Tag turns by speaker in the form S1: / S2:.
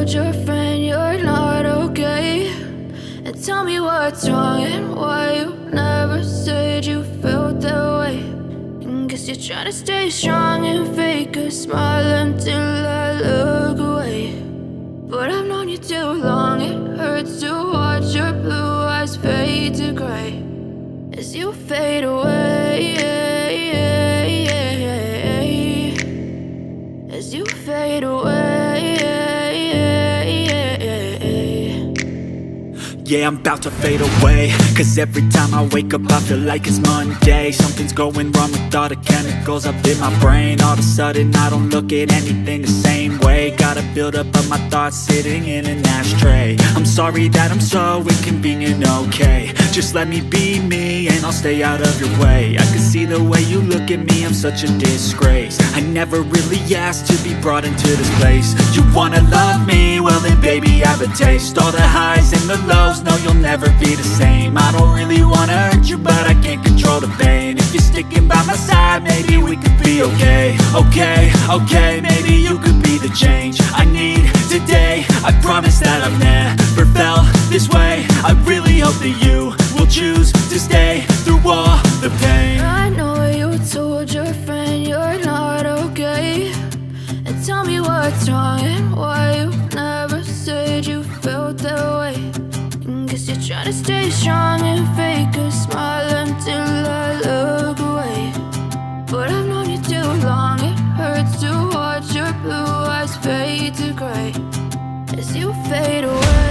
S1: told your friend you're not okay? And tell me what's wrong and why you never said you felt that way. And guess you're trying to stay strong and fake a smile until I look away. But I've known you too long, it hurts to watch your blue eyes fade to gray as you fade away, as you fade away.
S2: Yeah, I'm about to fade away, cause every time I wake up I feel like it's Monday. Something's going wrong with all the chemicals up in my brain. All of a sudden I don't look at anything the same way. Got a buildup of my thoughts sitting in an ashtray. I'm sorry that I'm so inconvenient, okay? Just let me be me and I'll stay out of your way. I can see the way you look at me, I'm such a disgrace. I never really asked to be brought into this place. You wanna love me? Well then baby have a taste. All the highs and the lows, no you'll never be the same. I don't really wanna hurt you but I can't control the pain. If you're sticking by my side maybe we could be okay. Okay, maybe you could be the change I need today. I promise that I've never felt this way. I really hope that you will choose to stay through all the pain.
S1: I know you told your friend you're not okay. And tell me what's wrong and why you never said you felt that way. And guess you're trying to stay strong and fake a smile until I look away. But I've known you too long, it hurts to watch your blue eyes fade to gray as you fade away.